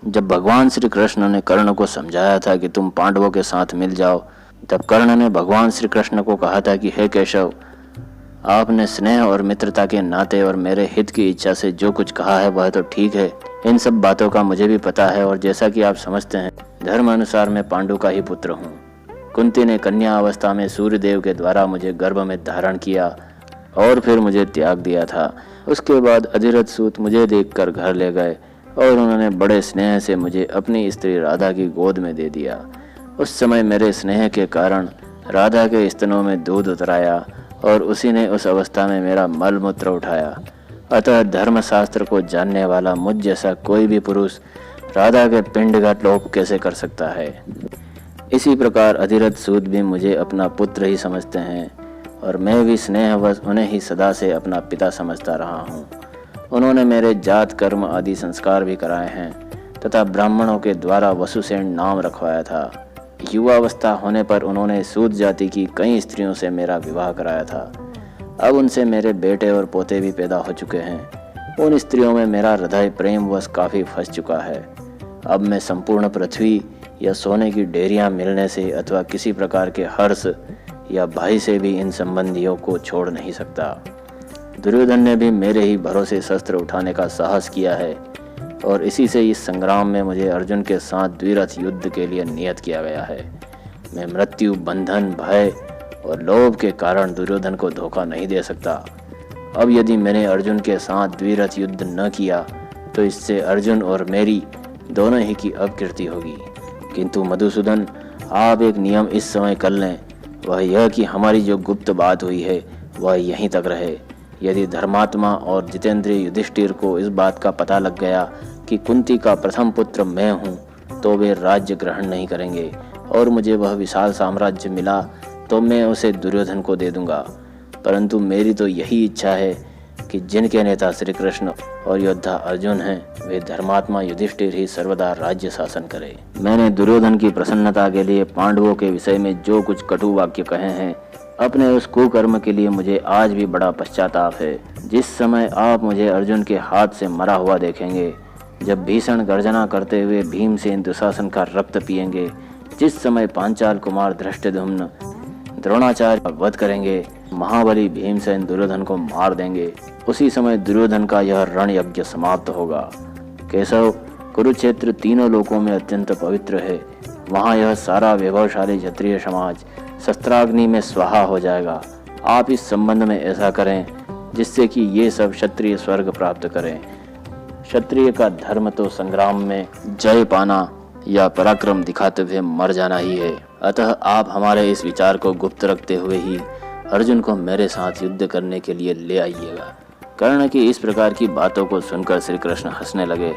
जब भगवान श्री कृष्ण ने कर्ण को समझाया था कि तुम पांडवों के साथ मिल जाओ, तब कर्ण ने भगवान श्री कृष्ण को कहा था कि हे केशव, आपने स्नेह और मित्रता के नाते और मेरे हित की इच्छा से जो कुछ कहा है वह तो ठीक है। इन सब बातों का मुझे भी पता है और जैसा कि आप समझते हैं, धर्म अनुसार मैं पांडु का ही पुत्र हूँ। कुंती ने कन्या अवस्था में सूर्यदेव के द्वारा मुझे गर्भ में धारण किया और फिर मुझे त्याग दिया था। उसके बाद अधिरथ सूत मुझे देखकर घर ले गए और उन्होंने बड़े स्नेह से मुझे अपनी स्त्री राधा की गोद में दे दिया। उस समय मेरे स्नेह के कारण राधा के स्तनों में दूध उतराया और उसी ने उस अवस्था में मेरा मल मूत्र उठाया। अतः धर्मशास्त्र को जानने वाला मुझ जैसा कोई भी पुरुष राधा के पिंड का लोप कैसे कर सकता है। इसी प्रकार अधिरथ सूत भी मुझे अपना पुत्र ही समझते हैं और मैं भी स्नेहवश उन्हें ही सदा से अपना पिता समझता रहा हूँ। उन्होंने मेरे जात कर्म आदि संस्कार भी कराए हैं तथा ब्राह्मणों के द्वारा वसुसेन नाम रखवाया था। युवावस्था होने पर उन्होंने सूत जाति की कई स्त्रियों से मेरा विवाह कराया था। अब उनसे मेरे बेटे और पोते भी पैदा हो चुके हैं। उन स्त्रियों में मेरा हृदय प्रेमवश काफ़ी फंस चुका है। अब मैं संपूर्ण पृथ्वी या सोने की डेरियां मिलने से अथवा किसी प्रकार के हर्ष या भय से भी इन संबंधियों को छोड़ नहीं सकता। दुर्योधन ने भी मेरे ही भरोसे शस्त्र उठाने का साहस किया है और इसी से इस संग्राम में मुझे अर्जुन के साथ द्विरथ युद्ध के लिए नियत किया गया है। मैं मृत्यु, बंधन, भय और लोभ के कारण दुर्योधन को धोखा नहीं दे सकता। अब यदि मैंने अर्जुन के साथ द्विरथ युद्ध न किया तो इससे अर्जुन और मेरी दोनों ही की अपकीर्ति होगी। किंतु मधुसूदन, आप एक नियम इस समय कर लें, वह यह कि हमारी जो गुप्त बात हुई है वह यहीं तक रहे। यदि धर्मात्मा और जितेंद्रिय युधिष्ठिर को इस बात का पता लग गया कि कुंती का प्रथम पुत्र मैं हूँ तो वे राज्य ग्रहण नहीं करेंगे और मुझे वह विशाल साम्राज्य मिला तो मैं उसे दुर्योधन को दे दूंगा। परंतु मेरी तो यही इच्छा है कि जिनके नेता श्री कृष्ण और योद्धा अर्जुन हैं वे धर्मात्मा युधिष्ठिर ही सर्वदा राज्य शासन करे। मैंने दुर्योधन की प्रसन्नता के लिए पांडवों के विषय में जो कुछ कटु वाक्य कहे हैं, अपने उस कुकर्म के लिए मुझे आज भी बड़ा पश्चाताप है। जिस समय आप मुझे अर्जुन के हाथ से मरा हुआ देखेंगे, जब भीषण गर्जना करते हुए भीमसेन दुशासन का रक्त पिएंगे, जिस समय पांचाल कुमार धृष्टद्युम्न द्रोणाचार्य वध करेंगे, महाबली भीमसेन दुर्योधन को मार देंगे, उसी समय दुर्योधन का यह रण यज्ञ समाप्त होगा। केशव, कुरुक्षेत्र तीनों लोकों में अत्यंत पवित्र है। वहाँ यह सारा वैभवशाली क्षत्रिय समाज शस्त्राग्नि में स्वाहा हो जाएगा। आप इस संबंध में ऐसा करें जिससे कि ये सब क्षत्रिय स्वर्ग प्राप्त करें। क्षत्रिय का धर्म तो संग्राम में जय पाना या पराक्रम दिखाते हुए मर जाना ही है। अतः आप हमारे इस विचार को गुप्त रखते हुए ही अर्जुन को मेरे साथ युद्ध करने के लिए ले आइएगा। कर्ण की इस प्रकार की बातों को सुनकर श्री कृष्ण हंसने लगे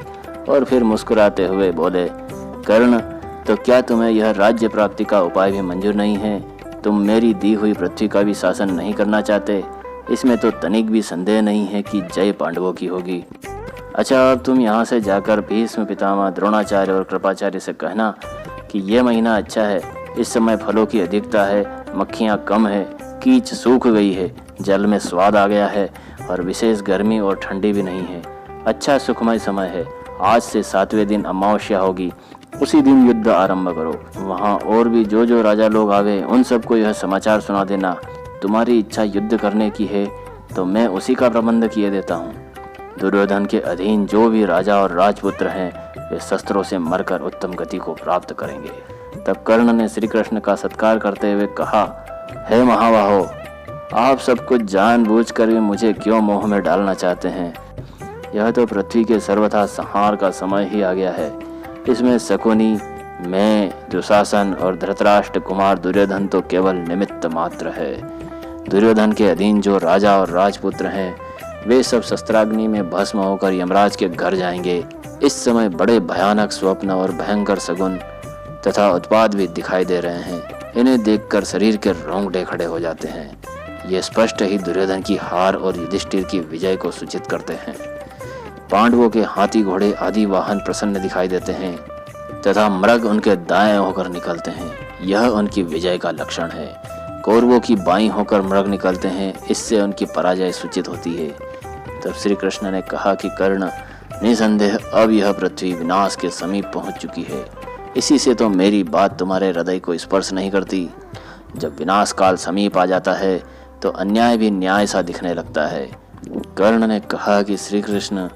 और फिर मुस्कुराते हुए बोले, कर्ण, तो क्या तुम्हें यह राज्य प्राप्ति का उपाय भी मंजूर नहीं है? तुम मेरी दी हुई पृथ्वी का भी शासन नहीं करना चाहते? इसमें तो तनिक भी संदेह नहीं है कि जय पांडवों की होगी। अच्छा, अब तुम यहाँ से जाकर भीष्म पितामह, द्रोणाचार्य और कृपाचार्य से कहना कि यह महीना अच्छा है, इस समय फलों की अधिकता है, मक्खियाँ कम है, कीच सूख गई है, जल में स्वाद आ गया है और विशेष गर्मी और ठंडी भी नहीं है। अच्छा सुखमय समय है। आज से 7वें दिन अमावस्या होगी, उसी दिन युद्ध आरंभ करो। वहाँ और भी जो राजा लोग आवे उन सबको यह समाचार सुना देना। तुम्हारी इच्छा युद्ध करने की है तो मैं उसी का प्रबंध किए देता हूँ। दुर्योधन के अधीन जो भी राजा और राजपुत्र हैं वे शस्त्रों से मरकर उत्तम गति को प्राप्त करेंगे। तब कर्ण ने श्री कृष्ण का सत्कार करते हुए कहा, हे महाबाहो, आप सब कुछ जानबूझकर भी मुझे क्यों मोह में डालना चाहते हैं? यह तो पृथ्वी के सर्वथा संहार का समय ही आ गया है। इसमें शकुनी, मैं, दुशासन और धृतराष्ट्र कुमार दुर्योधन तो केवल निमित्त मात्र है। दुर्योधन के अधीन जो राजा और राजपुत्र हैं वे सब शस्त्राग्नि में भस्म होकर यमराज के घर जाएंगे। इस समय बड़े भयानक स्वप्न और भयंकर सगुन तथा उत्पाद भी दिखाई दे रहे हैं। इन्हें देखकर शरीर के रोंगटे खड़े हो जाते हैं। ये स्पष्ट ही दुर्योधन की हार और युधिष्ठिर की विजय को सूचित करते हैं। पांडवों के हाथी, घोड़े आदि वाहन प्रसन्न दिखाई देते हैं तथा मृग उनके दाएं होकर निकलते हैं। यह उनकी विजय का लक्षण है। कौरवों की बाईं होकर मृग निकलते हैं, इससे उनकी पराजय सूचित होती है। तब श्री कृष्ण ने कहा कि कर्ण, निसंदेह अब यह पृथ्वी विनाश के समीप पहुंच चुकी है। इसी से तो मेरी बात तुम्हारे हृदय को स्पर्श नहीं करती। जब विनाश काल समीप आ जाता है तो अन्याय भी न्याय सा दिखने लगता है। कर्ण ने कहा कि श्री कृष्ण,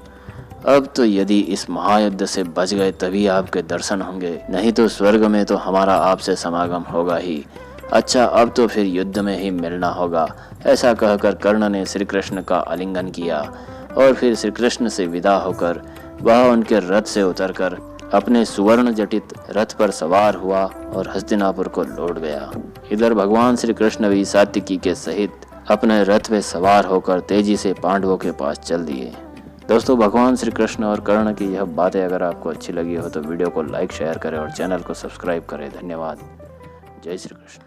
अब तो यदि इस महायुद्ध से बच गए तभी आपके दर्शन होंगे, नहीं तो स्वर्ग में तो हमारा आपसे समागम होगा ही। अच्छा, अब तो फिर युद्ध में ही मिलना होगा। ऐसा कहकर कर्ण ने श्री कृष्ण का आलिंगन किया और फिर श्री कृष्ण से विदा होकर वह उनके रथ से उतरकर अपने सुवर्ण जटित रथ पर सवार हुआ और हस्तिनापुर को लौट गया। इधर भगवान श्री कृष्ण भी सात्विकी के सहित अपने रथ में सवार होकर तेजी से पांडवों के पास चल दिए। दोस्तों, भगवान श्री कृष्ण और कर्ण की यह बातें अगर आपको अच्छी लगी हो तो वीडियो को लाइक शेयर करें और चैनल को सब्सक्राइब करें। धन्यवाद। जय श्री कृष्ण।